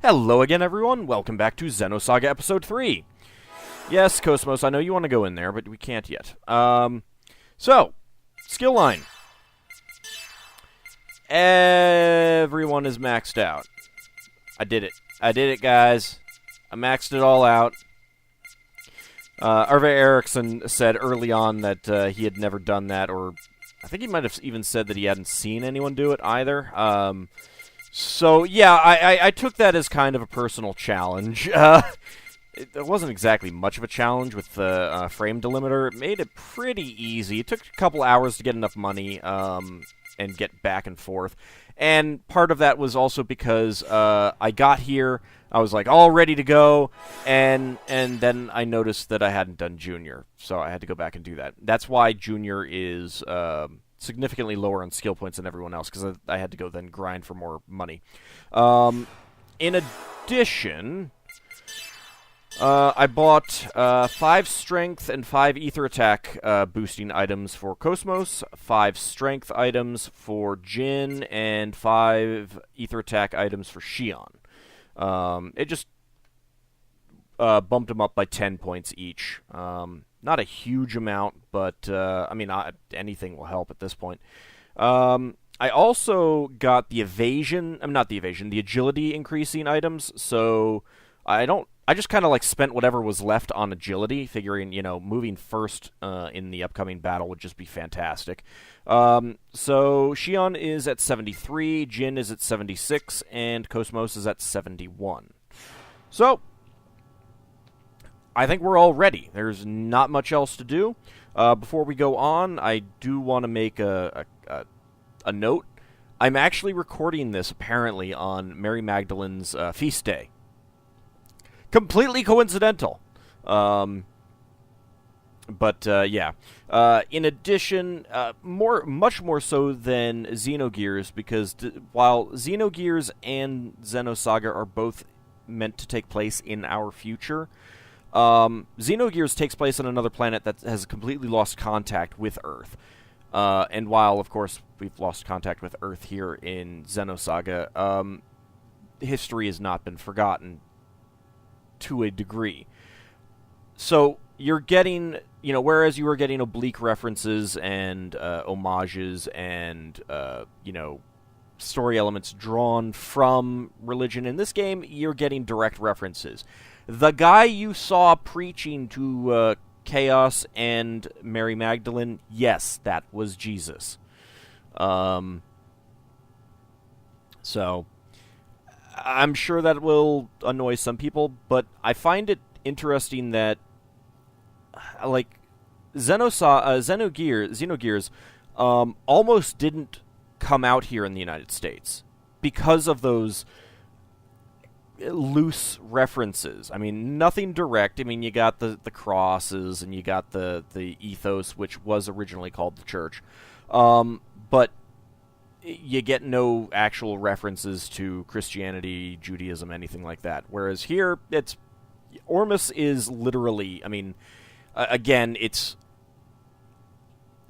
Hello again, everyone. Welcome back to Xenosaga Episode 3. Yes, KOS-MOS, I know you want to go in there, but we can't yet. So, skill line. Everyone is maxed out. I did it. I did it, guys. I maxed it all out. Arve Eriksson said early on that he had never done that, or I think he might have even said that he hadn't seen anyone do it either. So, yeah, I took that as kind of a personal challenge. It wasn't exactly much of a challenge with the frame delimiter. It made it pretty easy. It took a couple hours to get enough money and get back and forth. And part of that was also because I got here, I was like all ready to go, and then I noticed that I hadn't done Junior, so I had to go back and do that. That's why Junior is significantly lower on skill points than everyone else, because I had to go then grind for more money. In addition, I bought 5 strength and 5 ether attack boosting items for KOS-MOS, 5 strength items for Jin, and 5 ether attack items for Xion. It just bumped them up by 10 points each. Not a huge amount, but I mean, anything will help at this point. I also got the the agility increasing items, so I just kind of like spent whatever was left on agility, figuring, moving first in the upcoming battle would just be fantastic. So Xion is at 73, Jin is at 76, and KOS-MOS is at 71. So, I think we're all ready. There's not much else to do. Before we go on, I do want to make a note. I'm actually recording this, apparently, on Mary Magdalene's feast day. Completely coincidental. Yeah. In addition, much more so than Xenogears, because while Xenogears and Xenosaga are both meant to take place in our future, Xenogears takes place on another planet that has completely lost contact with Earth. And while, of course, we've lost contact with Earth here in Xenosaga, history has not been forgotten to a degree. So you're getting, whereas you were getting oblique references and homages and, story elements drawn from religion, in this game, you're getting direct references. The guy you saw preaching to Chaos and Mary Magdalene, yes, that was Jesus. So I'm sure that will annoy some people, but I find it interesting that, like, Xenogears almost didn't come out here in the United States because of those loose references. I mean, nothing direct. I mean, you got the crosses, and you got the ethos, which was originally called the church. But you get no actual references to Christianity, Judaism, anything like that. Whereas here, AuldDragon is literally, I mean, again,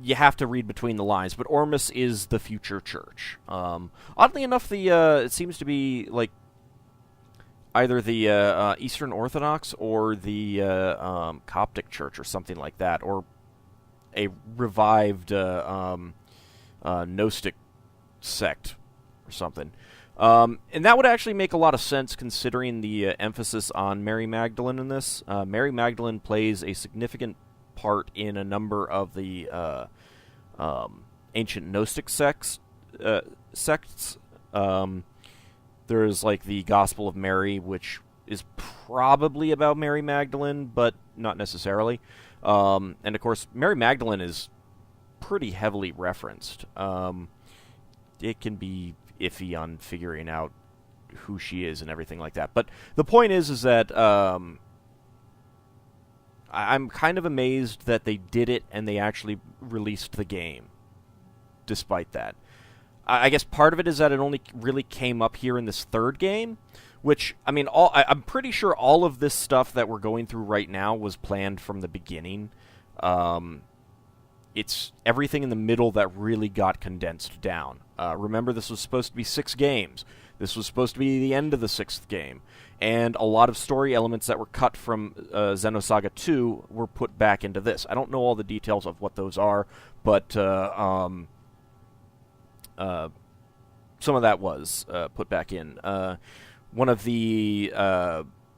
you have to read between the lines, but AuldDragon is the future church. Oddly enough, it seems to be, like, either the Eastern Orthodox or the Coptic Church or something like that, or a revived Gnostic sect or something. And that would actually make a lot of sense considering the emphasis on Mary Magdalene in this. Mary Magdalene plays a significant part in a number of the ancient Gnostic sects. There's like the Gospel of Mary, which is probably about Mary Magdalene, but not necessarily. And of course, Mary Magdalene is pretty heavily referenced. It can be iffy on figuring out who she is and everything like that. But the point is that I'm kind of amazed that they did it and they actually released the game, despite that. I guess part of it is that it only really came up here in this third game, which, I mean, I'm pretty sure all of this stuff that we're going through right now was planned from the beginning. It's everything in the middle that really got condensed down. Remember, this was supposed to be 6 games. This was supposed to be the end of the 6th game, and a lot of story elements that were cut from Xenosaga 2 were put back into this. I don't know all the details of what those are, but some of that was put back in. One of the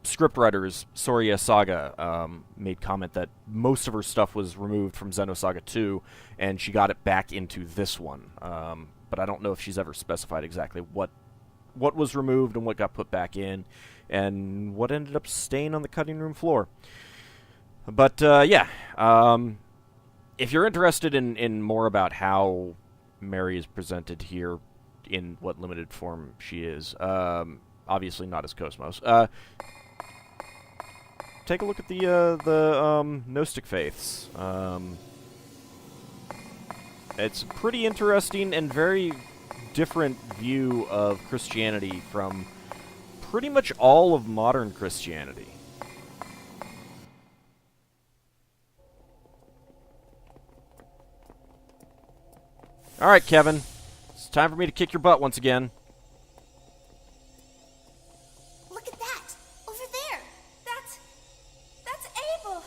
scriptwriters, Xenosaga, made comment that most of her stuff was removed from Xenosaga 2, and she got it back into this one. But I don't know if she's ever specified exactly what was removed and what got put back in, and what ended up staying on the cutting room floor. But, yeah. If you're interested in more about how Mary is presented here, in what limited form she is, obviously not as KOS-MOS, take a look at the Gnostic faiths. It's a pretty interesting and very different view of Christianity from pretty much all of modern Christianity. Alright, Kevin. It's time for me to kick your butt once again. Look at that! Over there! That's Abel!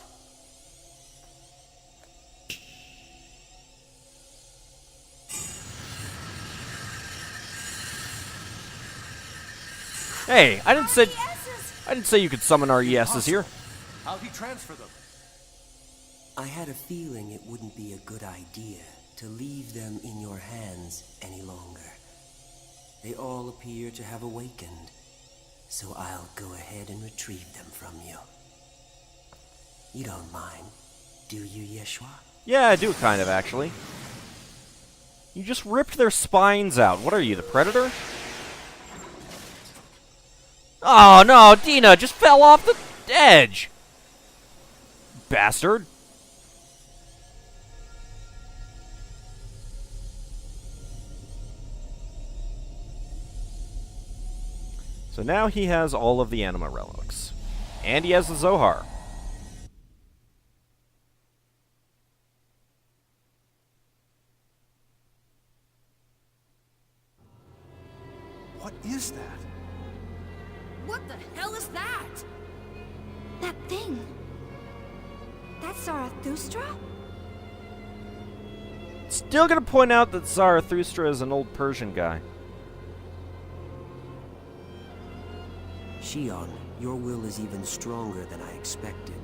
Hey, I didn't say you could summon our ESs here. How'd he transfer them? I had a feeling it wouldn't be a good idea to leave them in your hands any longer. They all appear to have awakened, so I'll go ahead and retrieve them from you. You don't mind, do you, Yeshua? Yeah, I do kind of, actually. You just ripped their spines out. What are you, the Predator? Oh, no, Dina just fell off the edge. Bastard. So now he has all of the anima relics. And he has the Zohar. What is that? What the hell is that? That thing. That's Zarathustra? Still gonna point out that Zarathustra is an old Persian guy. Shion, your will is even stronger than I expected.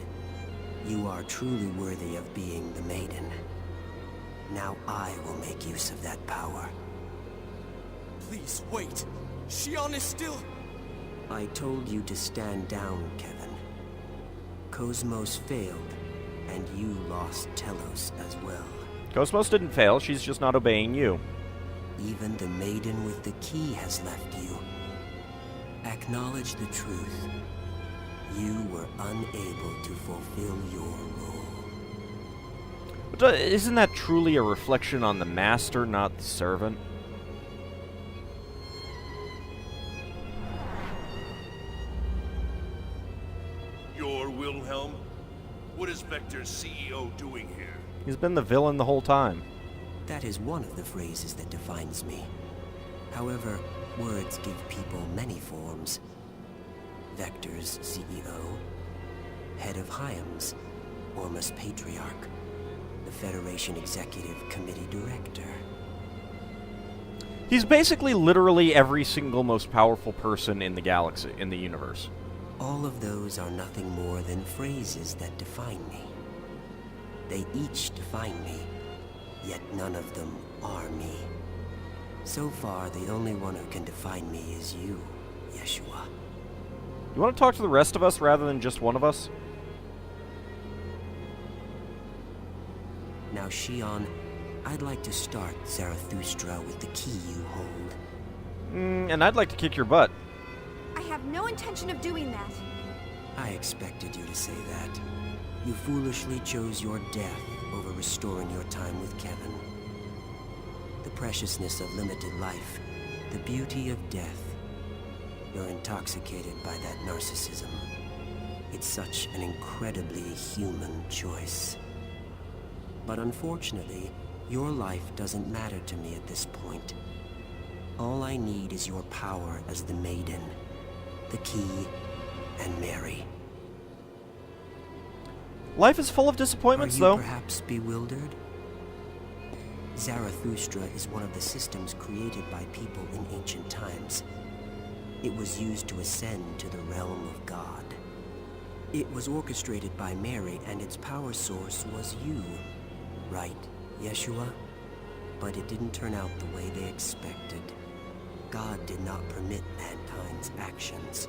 You are truly worthy of being the maiden. Now I will make use of that power. Please, wait. Shion is still... I told you to stand down, Kevin. KOS-MOS failed, and you lost Telos as well. KOS-MOS didn't fail, she's just not obeying you. Even the maiden with the key has left you. Acknowledge the truth. You were unable to fulfill your role. But isn't that truly a reflection on the master, not the servant? You're Wilhelm? What is Vector's CEO doing here? He's been the villain the whole time. That is one of the phrases that defines me. However, words give people many forms. Vector's CEO, head of Hyams, Ormus Patriarch, the Federation Executive Committee Director. He's basically literally every single most powerful person in the galaxy, in the universe. All of those are nothing more than phrases that define me. They each define me, yet none of them are me. So far, the only one who can define me is you, Yeshua. You want to talk to the rest of us rather than just one of us? Now, Shion, I'd like to start Zarathustra with the key you hold. And I'd like to kick your butt. I have no intention of doing that. I expected you to say that. You foolishly chose your death over restoring your time with Kevin. The preciousness of limited life, the beauty of death. You're intoxicated by that narcissism. It's such an incredibly human choice. But unfortunately, your life doesn't matter to me at this point. All I need is your power as the Maiden, the Key, and Mary. Life is full of disappointments, Are you though. perhaps bewildered? Zarathustra is one of the systems created by people in ancient times. It was used to ascend to the realm of God. It was orchestrated by Mary, and its power source was you. Right, Yeshua? But it didn't turn out the way they expected. God did not permit mankind's actions.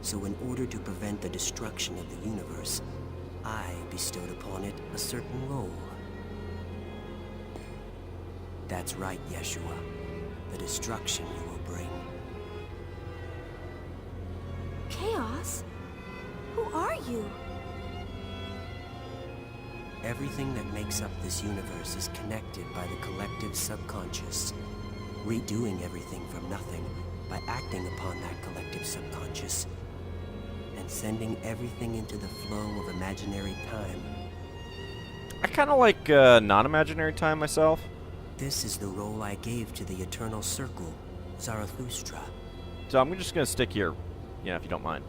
So in order to prevent the destruction of the universe, I bestowed upon it a certain role. That's right, Yeshua. The destruction you will bring. Chaos? Who are you? Everything that makes up this universe is connected by the collective subconscious. Redoing everything from nothing by acting upon that collective subconscious and sending everything into the flow of imaginary time. I kind of like non-imaginary time myself. This is the role I gave to the Eternal Circle, Zarathustra. So I'm just going to stick here, if you don't mind.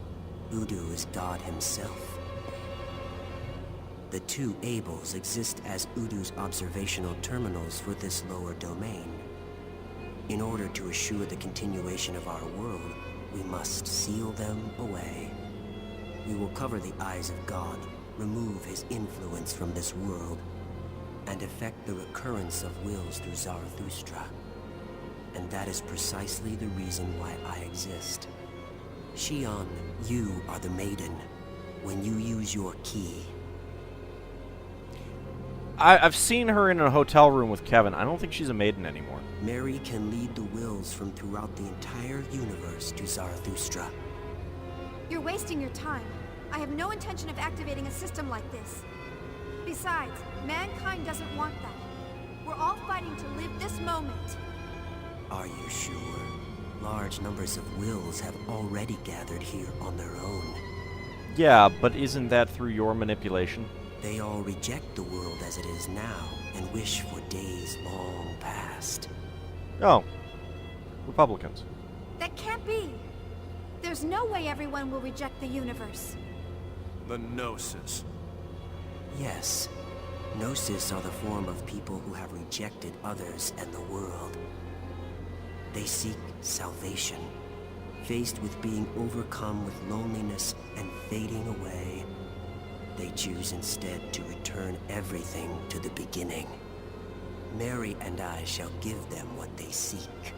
Udu is God himself. The two Abels exist as Udu's observational terminals for this lower domain. In order to assure the continuation of our world, we must seal them away. We will cover the eyes of God, remove his influence from this world, and effect the recurrence of wills through Zarathustra. And that is precisely the reason why I exist. Shion, you are the Maiden. When you use your key... I've seen her in a hotel room with Kevin. I don't think she's a maiden anymore. Mary can lead the wills from throughout the entire universe to Zarathustra. You're wasting your time. I have no intention of activating a system like this. Besides, mankind doesn't want that. We're all fighting to live this moment. Are you sure? Large numbers of wills have already gathered here on their own. Yeah, but isn't that through your manipulation? They all reject the world as it is now and wish for days long past. Oh. Republicans. That can't be. There's no way everyone will reject the universe. The Gnosis. Yes. Gnosis are the form of people who have rejected others and the world. They seek salvation, faced with being overcome with loneliness and fading away. They choose instead to return everything to the beginning. Mary and I shall give them what they seek.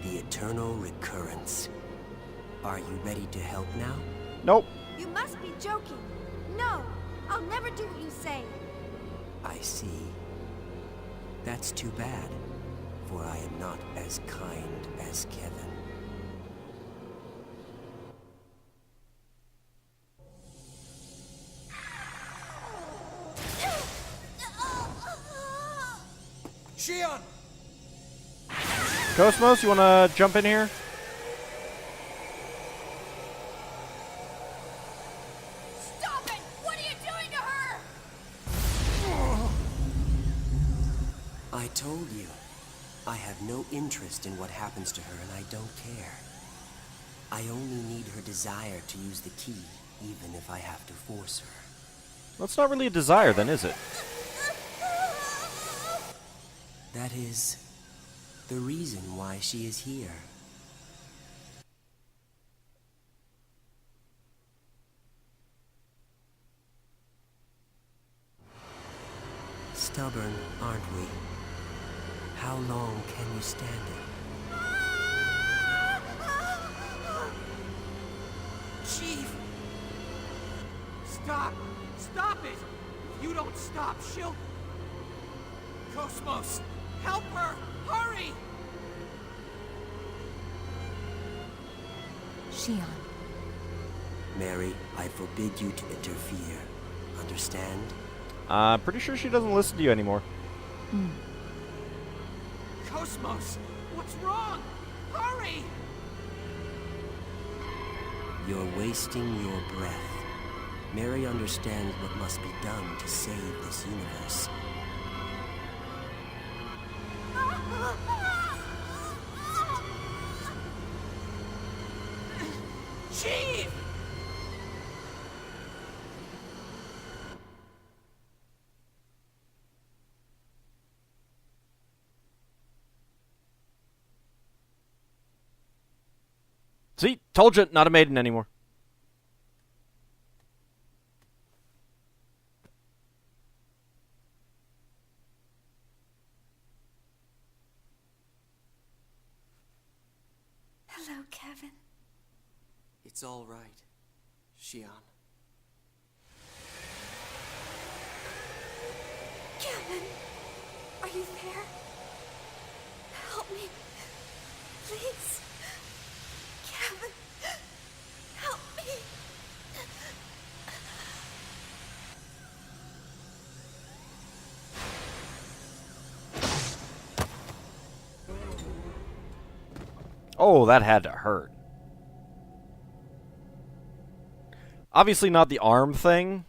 The eternal recurrence. Are you ready to help now? Nope. You must be joking. No, I'll never do what you say. I see. That's too bad, for I am not as kind as Kevin. Shion! KOS-MOS, you want to jump in here? Stop it! What are you doing to her? I told you. I have no interest in what happens to her, and I don't care. I only need her desire to use the key, even if I have to force her. Well, it's not really a desire, then, is it? That is the reason why she is here. Stubborn, aren't we? How long can you stand it? Chief! Stop! Stop it! If you don't stop, she'll... KOS-MOS! Help her! Hurry! Shion. Mary, I forbid you to interfere. Understand? Pretty sure she doesn't listen to you anymore. KOS-MOS! What's wrong? Hurry! You're wasting your breath. Mary understands what must be done to save this universe. Chief! See? Told you, not a maiden anymore. Hello, Kevin. It's all right, Xion. Kevin, are you there? Help me, please. Kevin, help me. Oh, that had to hurt. Obviously not the arm thing.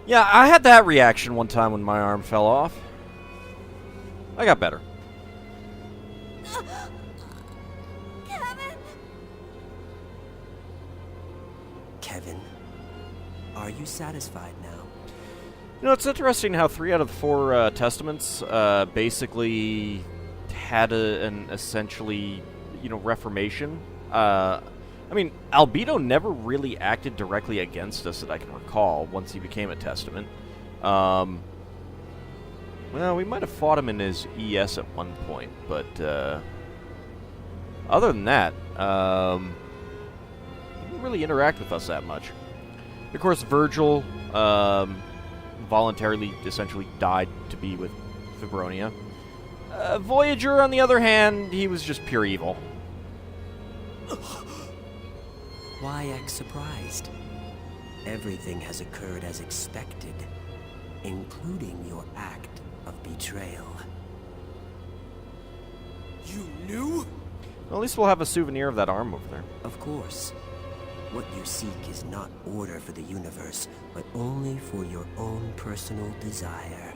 Yeah, I had that reaction one time when my arm fell off. I got better. Kevin! Kevin, are you satisfied now? You know, it's interesting how 3 out of the 4 testaments basically had an essentially, reformation. I mean, Albedo never really acted directly against us that I can recall once he became a testament. Well, we might have fought him in his ES at one point, but other than that, he didn't really interact with us that much. Of course, Virgil voluntarily, essentially died to be with Fibronia. Voyager, on the other hand, he was just pure evil. Why act surprised? Everything has occurred as expected, including your act of betrayal. You knew? Well, at least we'll have a souvenir of that arm over there. Of course. What you seek is not order for the universe, but only for your own personal desire.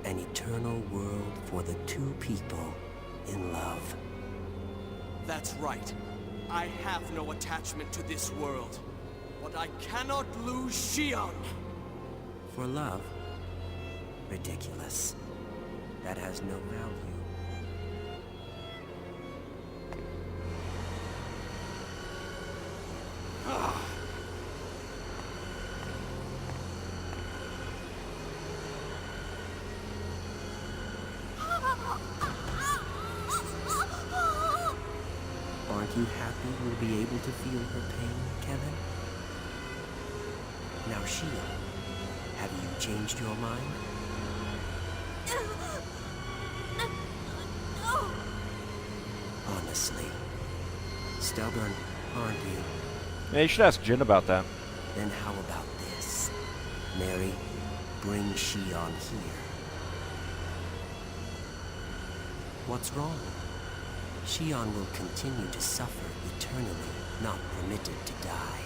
An eternal world for the 2 people in love. That's right. I have no attachment to this world. But I cannot lose Xion. For love? Ridiculous. That has no value. Aren't you happy you'll be able to feel her pain, Kevin? Now, Xion, have you changed your mind? No. Honestly. Stubborn, aren't you? Yeah, you should ask Jin about that. Then how about this? Mary, bring Xion here. What's wrong? Xion will continue to suffer eternally, not permitted to die.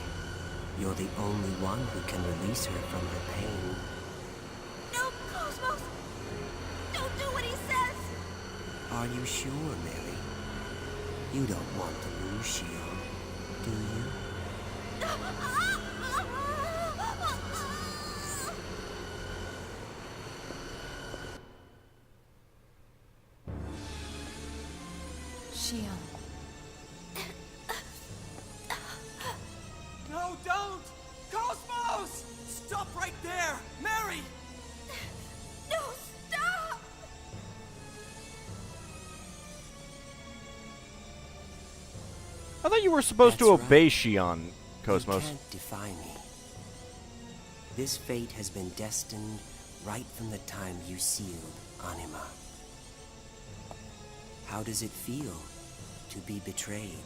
You're the only one who can release her from her pain. No, Cosmos! Don't do what he says! Are you sure, Mary? You don't want to lose Xion, do you? Xion. No, don't! Cosmos! Stop right there! Mary! No, stop! I thought you were supposed to That's obey right. Xion, Cosmos. You can't defy me. This fate has been destined right from the time you sealed Anima. How does it feel to be betrayed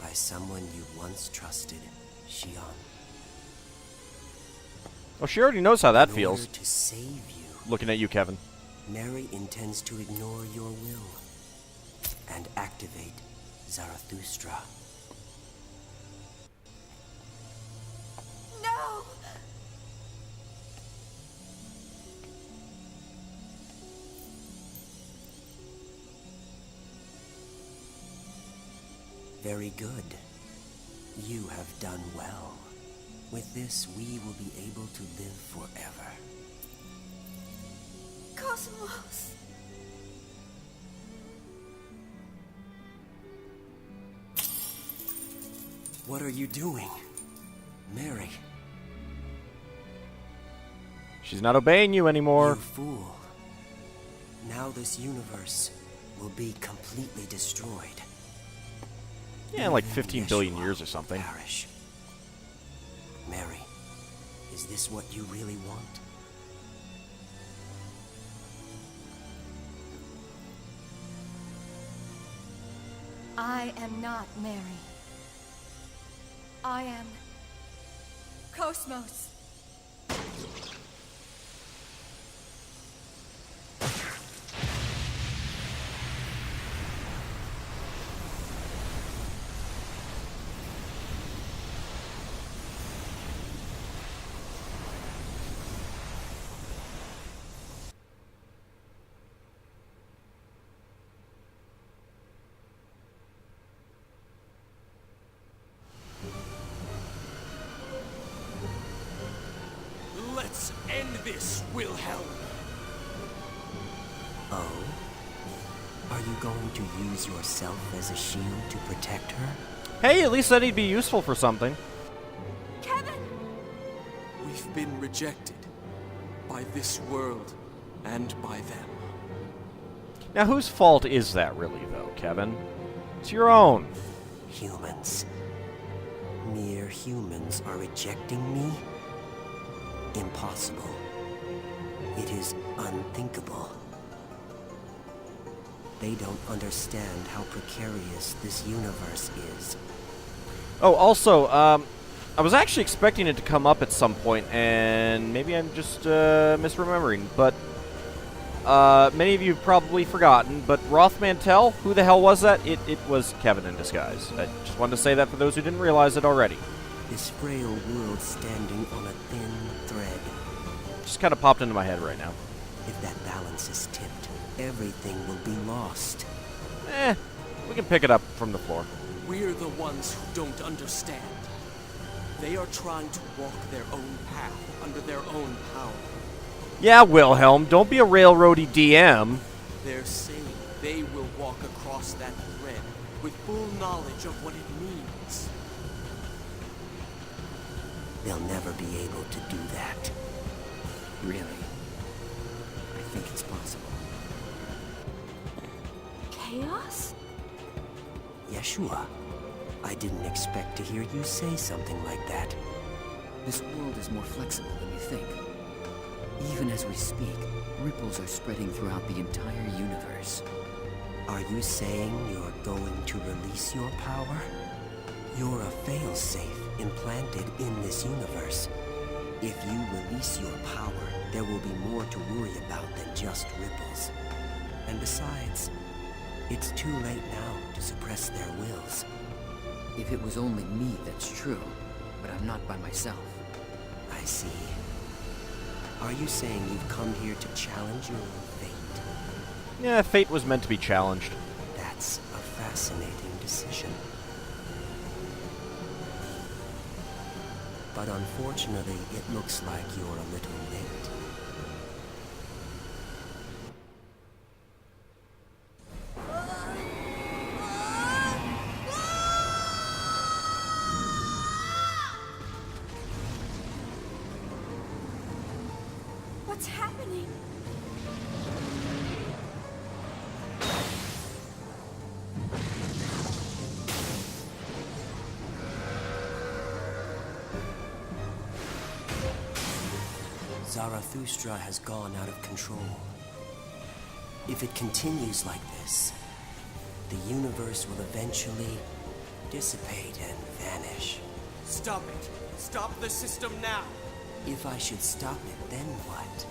by someone you once trusted, Xion? Well, she already knows how that In feels. order to save you, Looking at you, Kevin. Mary intends to ignore your will and activate Zarathustra. No! Very good. You have done well. With this, we will be able to live forever. KOS-MOS! What are you doing? Mary. She's not obeying you You anymore. fool. Now this universe will be completely destroyed. Yeah, like Even 15 billion Yeshua years or something. Perish. Mary, is this what you really want? I am not Mary. I am KOS-MOS. Let's end this, Wilhelm. Oh? Are you going to use yourself as a shield to protect her? Hey, at least then he'd be useful for something. Kevin! We've been rejected by this world and by them. Now, whose fault is that really, though, Kevin? It's your own. Humans. Mere humans are rejecting me? Impossible. It is unthinkable. They don't understand how precarious this universe is. Oh, also, I was actually expecting it to come up at some point, and maybe I'm just misremembering, but many of you have probably forgotten, but Roth Mantell, who the hell was that? It was Kevin in disguise. I just wanted to say that for those who didn't realize it already. This frail world standing on a thin thread. Just kind of popped into my head right now. If that balance is tipped, everything will be lost. We can pick it up from the floor. We're the ones who don't understand. They are trying to walk their own path under their own power. Yeah, Wilhelm, don't be a railroady DM. They're saying they will walk across that thread with full knowledge of what it means. They'll never be able to do that. Really? I think it's possible. Chaos? Yeshua, I didn't expect to hear you say something like that. This world is more flexible than you think. Even as we speak, ripples are spreading throughout the entire universe. Are you saying you're going to release your power? You're a failsafe implanted in this universe. If you release your power, there will be more to worry about than just ripples. And besides, it's too late now to suppress their wills. If it was only me, that's true. But I'm not by myself. I see. Are you saying you've come here to challenge your own fate? Yeah, fate was meant to be challenged. That's a fascinating decision. But unfortunately, it looks like you're a little late. What's happening? Zarathustra has gone out of control. If it continues like this, the universe will eventually dissipate and vanish. Stop it! Stop the system now! If I should stop it, then what?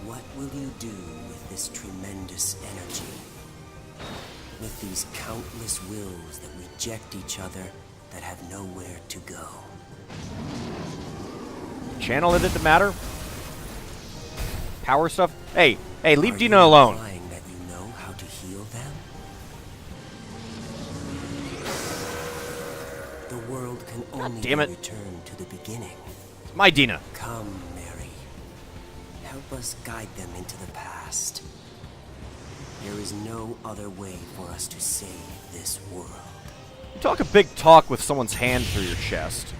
What will you do with this tremendous energy? With these countless wills that reject each other, that have nowhere to go? Channel it into matter? Power stuff? Hey, leave Are Dina you alone. implying that you know how to heal them? world can only damn it. be returned to the beginning. My Dina. Come, Mary. Help us guide them into the past. There is no other way for us to save this world. You talk a big talk with someone's hand through your chest.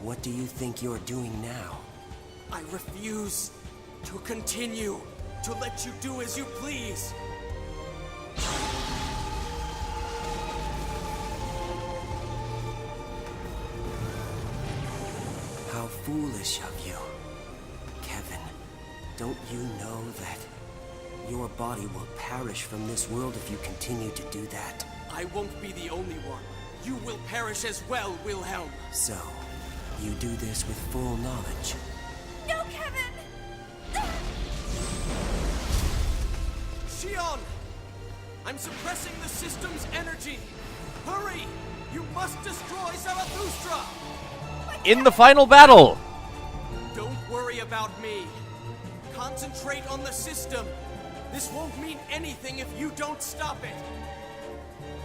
What do you think you're doing now? I refuse to continue to let you do as you please. How foolish of you. Kevin, don't you know that your body will perish from this world if you continue to do that? I won't be the only one. You will perish as well, Wilhelm. So, you do this with full knowledge. No, Kevin! Shion! I'm suppressing the system's energy. Hurry! You must destroy Zarathustra! In the final battle! Don't worry about me. Concentrate on the system. This won't mean anything if you don't stop it.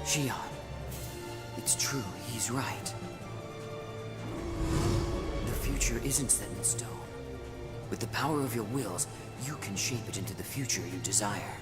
Shion, it's true, he's right. The future isn't set in stone. With the power of your wills, you can shape it into the future you desire.